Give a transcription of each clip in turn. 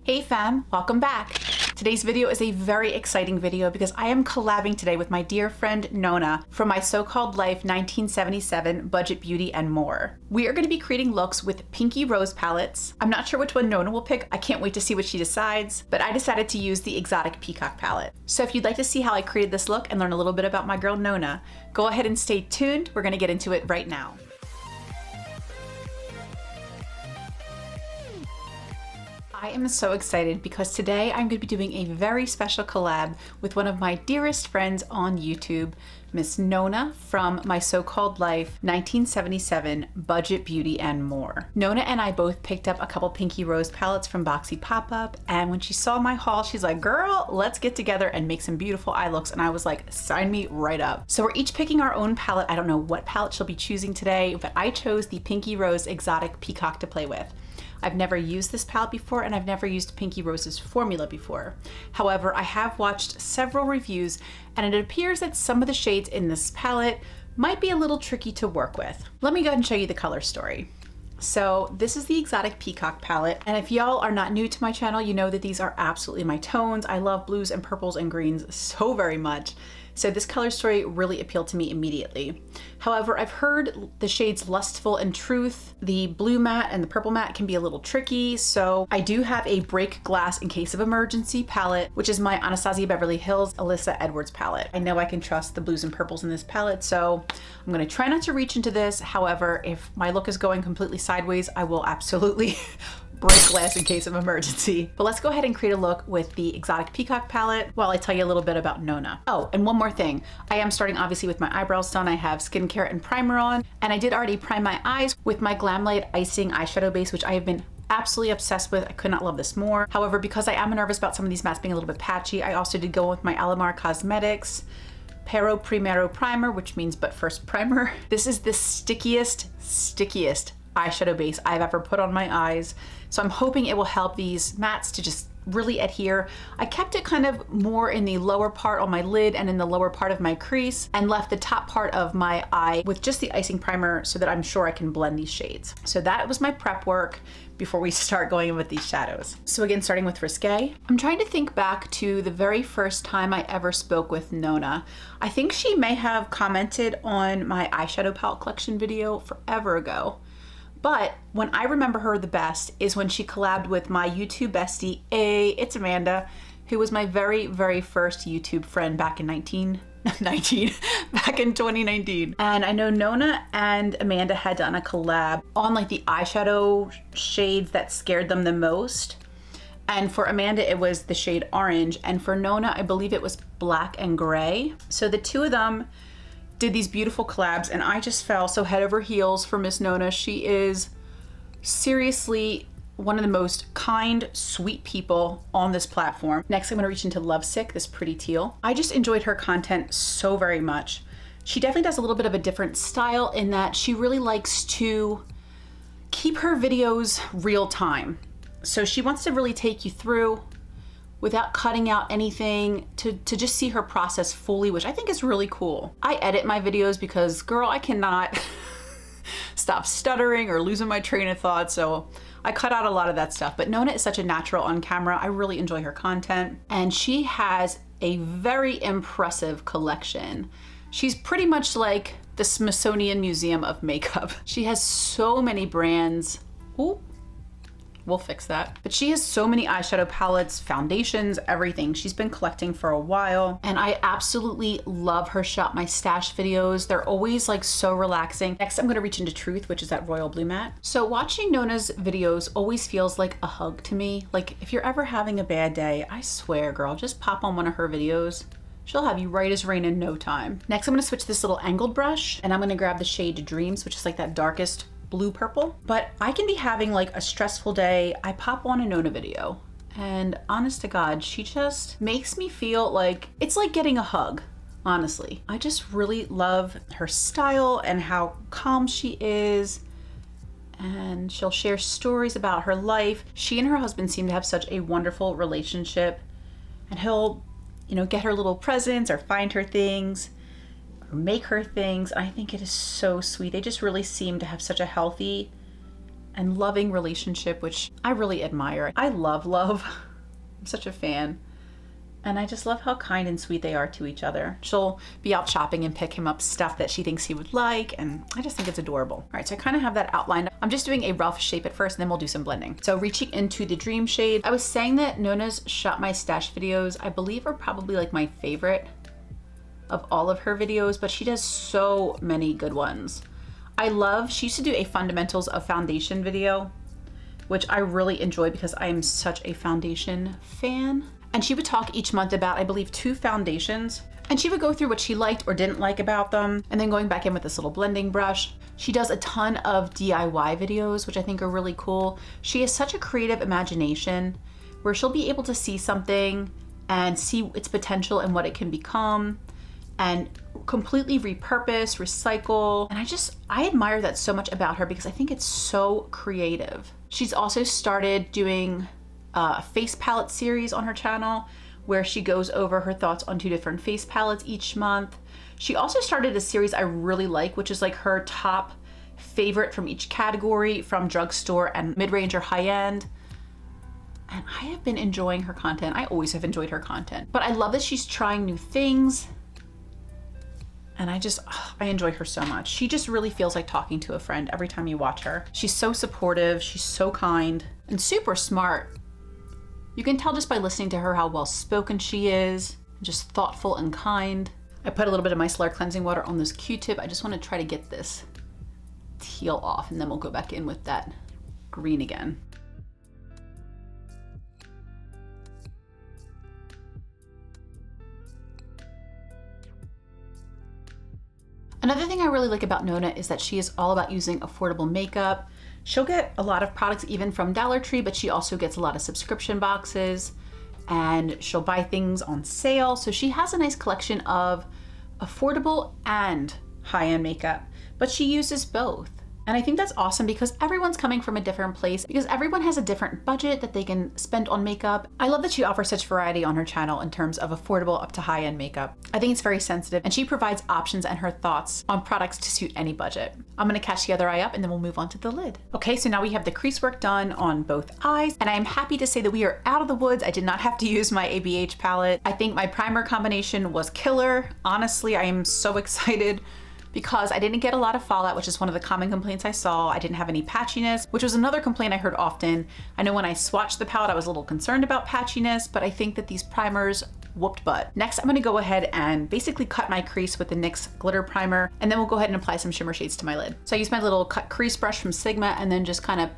Hey fam, welcome back. Today's video is a very exciting video because I am collabing today with my dear friend Nona from My So-Called Life 1977 Budget Beauty and More. We are going to be creating looks with pinky rose palettes. I'm not sure which one Nona will pick. I can't wait to see what she decides, but I decided to use the exotic Peacock palette. So if you'd like to see how I created this look and learn a little bit about my girl Nona, go ahead and stay tuned. We're going to get into it right now. I am so excited because today I'm going to be doing a very special collab with one of my dearest friends on YouTube, Miss Nona from My So-Called Life 1977 Budget Beauty and More. Nona and I both picked up a couple pinky rose palettes from Boxy Pop-Up, and when she saw my haul, she's like, girl, let's get together and make some beautiful eye looks. And I was like, sign me right up. So we're each picking our own palette. I don't know what palette she'll be choosing today, but I chose the Pinky Rose Exotic Peacock to play with. I've never used this palette before, and I've never used Pinky Rose's formula before. However, I have watched several reviews, and it appears that some of the shades in this palette might be a little tricky to work with. Let me go ahead and show you the color story. So this is the Exotic Peacock palette, and if y'all are not new to my channel, you know that these are absolutely my tones. I love blues and purples and greens so very much. So this color story really appealed to me immediately. However, I've heard the shades Lustful and Truth, the blue matte and the purple matte can be a little tricky. So I do have a Break Glass in Case of Emergency palette, which is my Anastasia Beverly Hills Alyssa Edwards palette. I know I can trust the blues and purples in this palette, so I'm gonna try not to reach into this. However, if my look is going completely sideways, I will absolutely break glass in case of emergency. But let's go ahead and create a look with the Exotic Peacock palette while I tell you a little bit about Nona. Oh, and one more thing. I am starting obviously with my eyebrows done. I have skincare and primer on, and I did already prime my eyes with my GlamLite Eye-cing eyeshadow base, which I have been absolutely obsessed with. I could not love this more. However, because I am nervous about some of these mattes being a little bit patchy, I also did go with my Alamar Cosmetics Primero primer, which means but first primer. This is the stickiest eyeshadow base I've ever put on my eyes. So I'm hoping it will help these mattes to just really adhere. I kept it kind of more in the lower part on my lid and in the lower part of my crease, and left the top part of my eye with just the icing primer so that I'm sure I can blend these shades. So that was my prep work before we start going in with these shadows. So again, starting with Risque, I'm trying to think back to the very first time I ever spoke with Nona. I think she may have commented on my eyeshadow palette collection video forever ago. But when I remember her the best is when she collabed with my YouTube bestie, it's Amanda, who was my very, very first YouTube friend back in 2019. And I know Nona and Amanda had done a collab on like the eyeshadow shades that scared them the most. And for Amanda, it was the shade orange. And for Nona, I believe it was black and gray. So the two of them did these beautiful collabs, and I just fell so head over heels for Miss Nona. She is seriously one of the most kind, sweet people on this platform. Next, I'm gonna reach into Lovesick, this pretty teal. I just enjoyed her content so very much. She definitely does a little bit of a different style in that she really likes to keep her videos real time. So she wants to really take you through without cutting out anything, to just see her process fully, which I think is really cool. I edit my videos because, girl, I cannot stop stuttering or losing my train of thought, so I cut out a lot of that stuff. But Nona is such a natural on camera. I really enjoy her content, and she has a very impressive collection. She's pretty much like the Smithsonian Museum of Makeup. She has so many brands. Ooh. We'll fix that. But she has so many eyeshadow palettes, foundations, everything. She's been collecting for a while, and I absolutely love her Shop My Stash videos. They're always like so relaxing. Next, I'm gonna reach into Truth, which is that royal blue matte. So watching Nona's videos always feels like a hug to me. Like if you're ever having a bad day, I swear, girl, just pop on one of her videos. She'll have you right as rain in no time. Next, I'm gonna switch this little angled brush, and I'm gonna grab the shade Dreams, which is like that darkest blue purple. But I can be having like a stressful day. I pop on a Nona video, and honest to God, she just makes me feel like it's like getting a hug. Honestly, I just really love her style and how calm she is, and she'll share stories about her life. She and her husband seem to have such a wonderful relationship, and he'll, you know, get her little presents or find her things or make her things. I think it is so sweet. They just really seem to have such a healthy and loving relationship, which I really admire. I love love. I'm such a fan. And I just love how kind and sweet they are to each other. She'll be out shopping and pick him up stuff that she thinks he would like, and I just think it's adorable. All right, so I kind of have that outlined. I'm just doing a rough shape at first, and then we'll do some blending. So reaching into the Dream shade, I was saying that Nona's Shop My Stash videos, I believe, are probably like my favorite of all of her videos, but she does so many good ones. She used to do a fundamentals of foundation video, which I really enjoy because I am such a foundation fan. And she would talk each month about, I believe, 2 foundations. And she would go through what she liked or didn't like about them, and then going back in with this little blending brush. She does a ton of DIY videos, which I think are really cool. She has such a creative imagination where she'll be able to see something and see its potential and what it can become, and completely repurpose, recycle. And I admire that so much about her because I think it's so creative. She's also started doing a face palette series on her channel where she goes over her thoughts on 2 different face palettes each month. She also started a series I really like, which is like her top favorite from each category, from drugstore and mid-range or high-end. And I have been enjoying her content. I always have enjoyed her content, but I love that she's trying new things. And I enjoy her so much. She just really feels like talking to a friend every time you watch her. She's so supportive, she's so kind, and super smart. You can tell just by listening to her how well-spoken she is, just thoughtful and kind. I put a little bit of micellar cleansing water on this Q-tip. I just want to try to get this teal off, and then we'll go back in with that green again. Another thing I really like about Nona is that she is all about using affordable makeup. She'll get a lot of products even from Dollar Tree, but she also gets a lot of subscription boxes, and she'll buy things on sale. So she has a nice collection of affordable and high-end makeup, but she uses both. And I think that's awesome because everyone's coming from a different place, because everyone has a different budget that they can spend on makeup. I love that she offers such variety on her channel in terms of affordable up to high-end makeup. I think it's very sensitive, and she provides options and her thoughts on products to suit any budget. I'm gonna catch the other eye up and then we'll move on to the lid. Okay, so now we have the crease work done on both eyes, and I am happy to say that we are out of the woods. I did not have to use my ABH palette. I think my primer combination was killer. Honestly, I am so excited because I didn't get a lot of fallout, which is one of the common complaints I saw. I didn't have any patchiness, which was another complaint I heard often. I know when I swatched the palette, I was a little concerned about patchiness, but I think that these primers whooped butt. Next, I'm gonna go ahead and basically cut my crease with the NYX Glitter Primer, and then we'll go ahead and apply some shimmer shades to my lid. So I use my little cut crease brush from Sigma, and then just kind of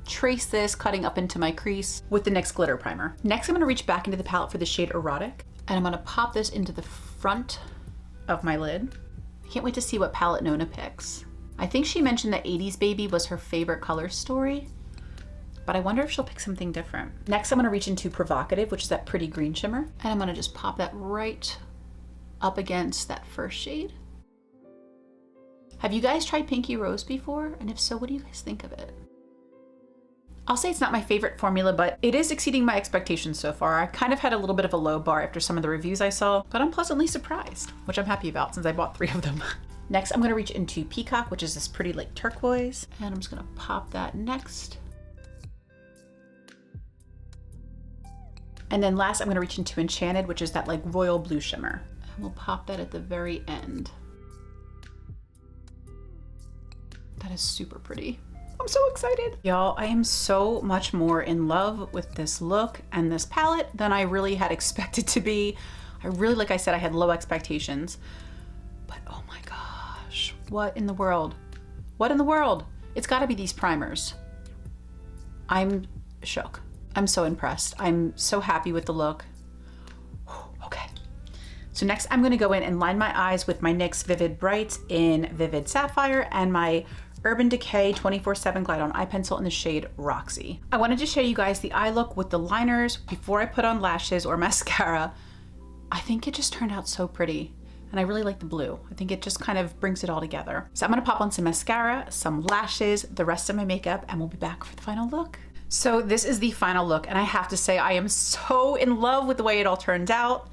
trace this, cutting up into my crease with the NYX Glitter Primer. Next, I'm gonna reach back into the palette for the shade Erotic, and I'm gonna pop this into the front of my lid. Can't wait to see what palette Nona picks. I think she mentioned that 80s Baby was her favorite color story, but I wonder if she'll pick something different. Next, I'm gonna reach into Provocative, which is that pretty green shimmer, and I'm gonna just pop that right up against that first shade. Have you guys tried Pinky Rose before? And if so, what do you guys think of it? I'll say it's not my favorite formula, but it is exceeding my expectations so far. I kind of had a little bit of a low bar after some of the reviews I saw, but I'm pleasantly surprised, which I'm happy about since I bought 3 of them. Next, I'm gonna reach into Peacock, which is this pretty like turquoise, and I'm just gonna pop that next. And then last, I'm gonna reach into Enchanted, which is that like royal blue shimmer. And we'll pop that at the very end. That is super pretty. I'm so excited. Y'all, I am so much more in love with this look and this palette than I really had expected to be. Like I said, I had low expectations, but oh my gosh, what in the world? What in the world? It's gotta be these primers. I'm shook. I'm so impressed. I'm so happy with the look. Okay. So next I'm gonna go in and line my eyes with my NYX Vivid Brights in Vivid Sapphire and my Urban Decay 24/7 Glide On Eye Pencil in the shade Roxy. I wanted to show you guys the eye look with the liners before I put on lashes or mascara. I think it just turned out so pretty, and I really like the blue. I think it just kind of brings it all together. So I'm gonna pop on some mascara, some lashes, the rest of my makeup, and we'll be back for the final look. So this is the final look, and I have to say I am so in love with the way it all turned out.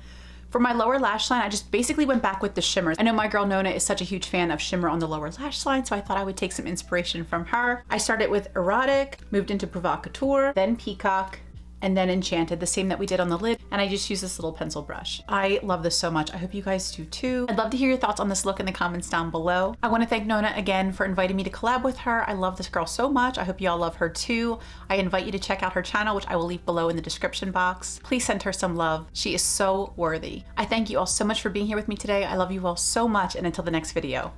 For my lower lash line, I just basically went back with the shimmers. I know my girl Nona is such a huge fan of shimmer on the lower lash line, so I thought I would take some inspiration from her. I started with Erotic, moved into Provocative, then Peacock, and then Enchanted, the same that we did on the lid, and I just use this little pencil brush. I love this so much. I hope you guys do too. I'd love to hear your thoughts on this look in the comments down below. I want to thank Nona again for inviting me to collab with her. I love this girl so much. I hope you all love her too. I invite you to check out her channel, which I will leave below in the description box. Please send her some love. She is so worthy. I thank you all so much for being here with me today. I love you all so much, and until the next video.